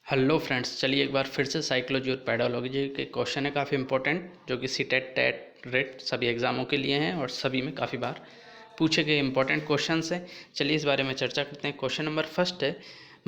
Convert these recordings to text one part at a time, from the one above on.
Hello friends, चलिए एक बार फिर से साइकोलॉजी और पैडोलॉजी के क्वेश्चन है काफ़ी इंपॉर्टेंट, जो कि सीटेट टेट रेट सभी एग्ज़ामों के लिए हैं और सभी में काफ़ी बार पूछे गए इंपॉर्टेंट क्वेश्चंस हैं। चलिए इस बारे में चर्चा करते हैं। क्वेश्चन नंबर फर्स्ट है,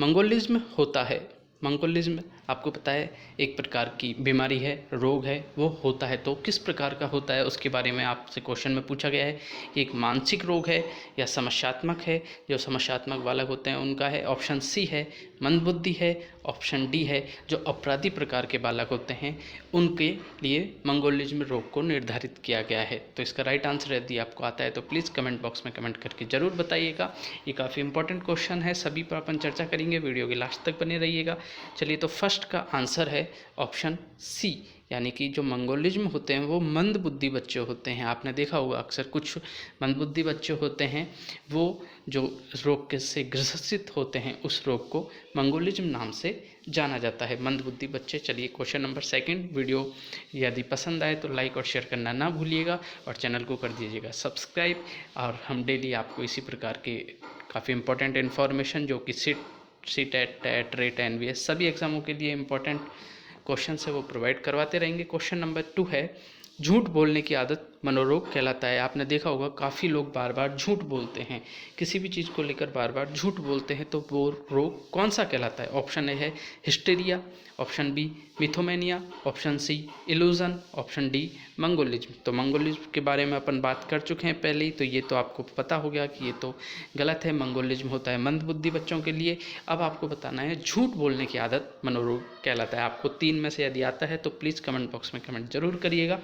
मंगोलिज्म होता है। मंगोलिज्म आपको पता है एक प्रकार की बीमारी है, रोग है, वो होता है तो किस प्रकार का होता है उसके बारे में आपसे क्वेश्चन में पूछा गया है कि एक मानसिक रोग है या समस्यात्मक है। जो समस्यात्मक बालक होते हैं उनका है, ऑप्शन सी है मंदबुद्धि है, ऑप्शन डी है जो अपराधी प्रकार के बालक होते हैं उनके लिए मंगोलिज्म रोग को निर्धारित किया गया है। तो इसका राइट आंसर यदि आपको आता है तो प्लीज़ कमेंट बॉक्स में कमेंट करके ज़रूर बताइएगा। ये काफ़ी इंपॉर्टेंट क्वेश्चन है, सभी पर अपन चर्चा करेंगे, वीडियो के लास्ट तक बने रहिएगा। चलिए तो फर्स्ट का आंसर है ऑप्शन सी, यानी कि जो मंगोलिज्म होते हैं वो मंदबुद्धि बच्चे होते हैं। आपने देखा होगा अक्सर कुछ मंदबुद्धि बच्चे होते हैं वो जो रोग से ग्रसित होते हैं उस रोग को मंगोलिज्म नाम से जाना जाता है, मंदबुद्धि बच्चे। चलिए क्वेश्चन नंबर सेकंड। वीडियो यदि पसंद आए तो लाइक और शेयर करना ना भूलिएगा और चैनल को कर दीजिएगा सब्सक्राइब। और हम डेली आपको इसी प्रकार के काफ़ी इंपॉर्टेंट इन्फॉर्मेशन जो कि सीटेट टेट रेट एनवीएस सभी एग्जामों के लिए इंपॉर्टेंट क्वेश्चन है वो प्रोवाइड करवाते रहेंगे। क्वेश्चन नंबर 2 है, झूठ बोलने की आदत मनोरोग कहलाता है। आपने देखा होगा काफ़ी लोग बार बार झूठ बोलते हैं, किसी भी चीज़ को लेकर बार बार झूठ बोलते हैं, तो वो रोग कौन सा कहलाता है? ऑप्शन ए है hysteria, option B mythomania, option C illusion, option D mongolism. तो मंगोलिज्म के बारे में अपन बात कर चुके हैं पहले ही, तो ये तो आपको पता हो गया कि ये तो गलत है। मंगोलिज्म होता है मंदबुद्धि बच्चों के लिए। अब आपको बताना है झूठ बोलने की आदत मनोरोग कहलाता है। आपको 3 में से यदि आता है तो प्लीज़ कमेंट बॉक्स में कमेंट जरूर करिएगा।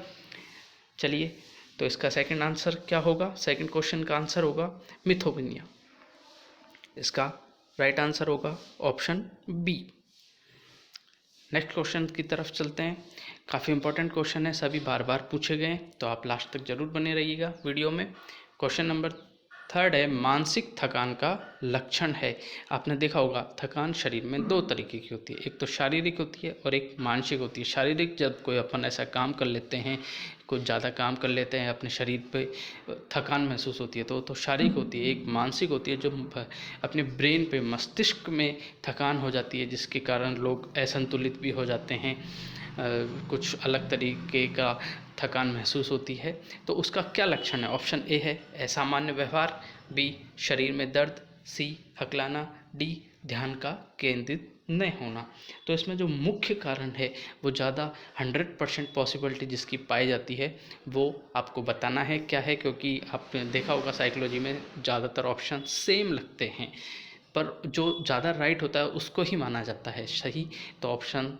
चलिए तो इसका सेकंड आंसर क्या होगा? सेकंड क्वेश्चन का आंसर होगा मिथोमेनिया। इसका राइट आंसर होगा ऑप्शन बी। नेक्स्ट क्वेश्चन की तरफ चलते हैं। काफ़ी इंपॉर्टेंट क्वेश्चन है, सभी बार बार पूछे गए हैं, तो आप लास्ट तक जरूर बने रहिएगा वीडियो में। क्वेश्चन नंबर थर्ड है, मानसिक थकान का लक्षण है। आपने देखा होगा थकान शरीर में 2 तरीके की होती है, एक तो शारीरिक होती है और एक मानसिक होती है। शारीरिक जब कोई अपन ऐसा काम कर लेते हैं, कुछ ज़्यादा काम कर लेते हैं, अपने शरीर पे थकान महसूस होती है तो शारीरिक होती है। एक मानसिक होती है जो अपने ब्रेन पे, मस्तिष्क में थकान हो जाती है, जिसके कारण लोग असंतुलित भी हो जाते हैं, कुछ अलग तरीके का थकान महसूस होती है। तो उसका क्या लक्षण है? ऑप्शन ए है असामान्य व्यवहार, बी शरीर में दर्द, सी हकलाना, डी ध्यान का केंद्रित न होना। तो इसमें जो मुख्य कारण है वो ज़्यादा 100% पॉसिबिलिटी जिसकी पाई जाती है वो आपको बताना है क्या है, क्योंकि आपने देखा होगा साइकोलॉजी में ज़्यादातर ऑप्शन सेम लगते हैं, पर जो ज़्यादा राइट होता है उसको ही माना जाता है सही। तो ऑप्शन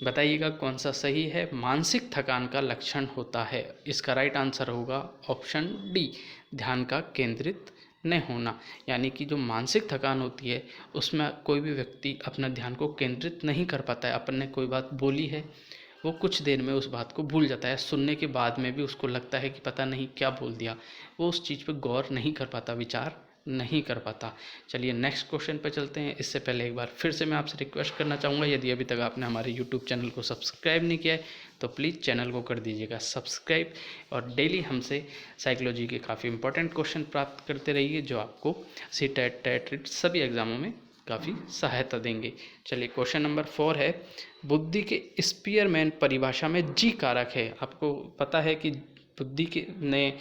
बताइएगा कौन सा सही है? मानसिक थकान का लक्षण होता है, इसका राइट आंसर होगा ऑप्शन डी ध्यान का केंद्रित न होना। यानी कि जो मानसिक थकान होती है उसमें कोई भी व्यक्ति अपना ध्यान को केंद्रित नहीं कर पाता है। अपन ने कोई बात बोली है, वो कुछ देर में उस बात को भूल जाता है, सुनने के बाद में भी उसको लगता है कि पता नहीं क्या बोल दिया, वो उस चीज़ पर गौर नहीं कर पाता, विचार नहीं कर पाता। चलिए नेक्स्ट क्वेश्चन पे चलते हैं। इससे पहले एक बार फिर से मैं आपसे रिक्वेस्ट करना चाहूँगा, यदि अभी तक आपने हमारे यूट्यूब चैनल को सब्सक्राइब नहीं किया है तो प्लीज़ चैनल को कर दीजिएगा सब्सक्राइब, और डेली हमसे साइकोलॉजी के काफ़ी इंपॉर्टेंट क्वेश्चन प्राप्त करते रहिए, जो आपको सीटेट टेट सभी एग्जामों में काफ़ी सहायता देंगे। चलिए क्वेश्चन नंबर 4 है, बुद्धि के स्पीयरमैन परिभाषा में जी कारक है। आपको पता है कि बुद्धि के ने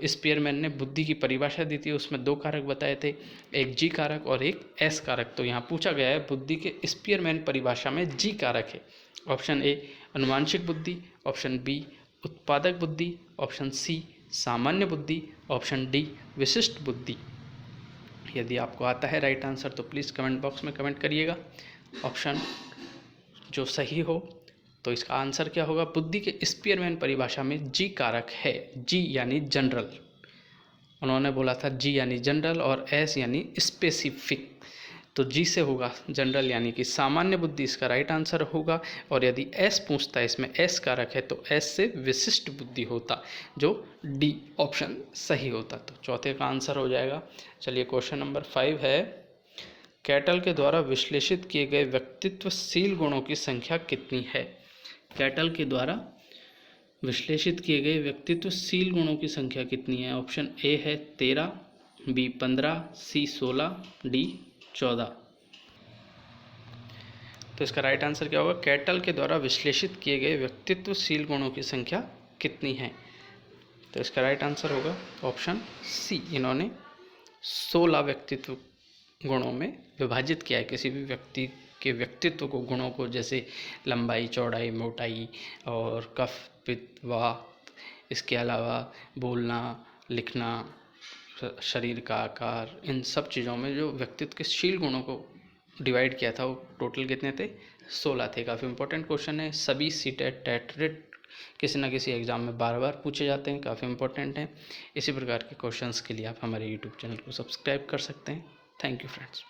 स्पीयरमैन ने बुद्धि की परिभाषा दी थी, उसमें 2 कारक बताए थे, एक जी कारक और एक एस कारक। तो यहाँ पूछा गया है बुद्धि के स्पीयरमैन परिभाषा में जी कारक है। ऑप्शन ए अनुवांशिक बुद्धि, ऑप्शन बी उत्पादक बुद्धि, ऑप्शन सी सामान्य बुद्धि, ऑप्शन डी विशिष्ट बुद्धि। यदि आपको आता है राइट आंसर तो प्लीज़ कमेंट बॉक्स में कमेंट करिएगा ऑप्शन जो सही हो। तो इसका आंसर क्या होगा? बुद्धि के स्पीयरमैन परिभाषा में जी कारक है, जी यानी जनरल, उन्होंने बोला था जी यानी जनरल और एस यानी स्पेसिफिक। तो जी से होगा जनरल यानी कि सामान्य बुद्धि, इसका राइट आंसर होगा। और यदि एस पूछता है, इसमें एस कारक है, तो एस से विशिष्ट बुद्धि होता, जो डी ऑप्शन सही होता। तो चौथे का आंसर हो जाएगा। चलिए क्वेश्चन नंबर 5 है, कैटल के द्वारा विश्लेषित किए गए व्यक्तित्वशील गुणों की संख्या कितनी है? कैटल के द्वारा विश्लेषित किए गए व्यक्तित्वशील गुणों की संख्या कितनी है? ऑप्शन ए है 13, बी 15, सी 16, डी 14। तो इसका राइट आंसर क्या होगा? कैटल के द्वारा विश्लेषित किए गए व्यक्तित्वशील गुणों की संख्या कितनी है? तो इसका राइट आंसर होगा ऑप्शन सी। इन्होंने 16 व्यक्तित्व गुणों में विभाजित किया है किसी भी व्यक्ति के व्यक्तित्व को, गुणों को, जैसे लंबाई, चौड़ाई, मोटाई और कफ, पित्त, वात, इसके अलावा बोलना, लिखना, शरीर का आकार, इन सब चीज़ों में जो व्यक्तित्व के शील गुणों को डिवाइड किया था वो टोटल कितने थे? 16 थे। काफ़ी इंपॉर्टेंट क्वेश्चन है, सभी सीटेट टेट रिट किसी ना किसी एग्ज़ाम में बार बार पूछे जाते हैं, काफ़ी इंपॉर्टेंट हैं। इसी प्रकार के क्वेश्चंस के लिए आप हमारे यूट्यूब चैनल को सब्सक्राइब कर सकते हैं। Thank you friends.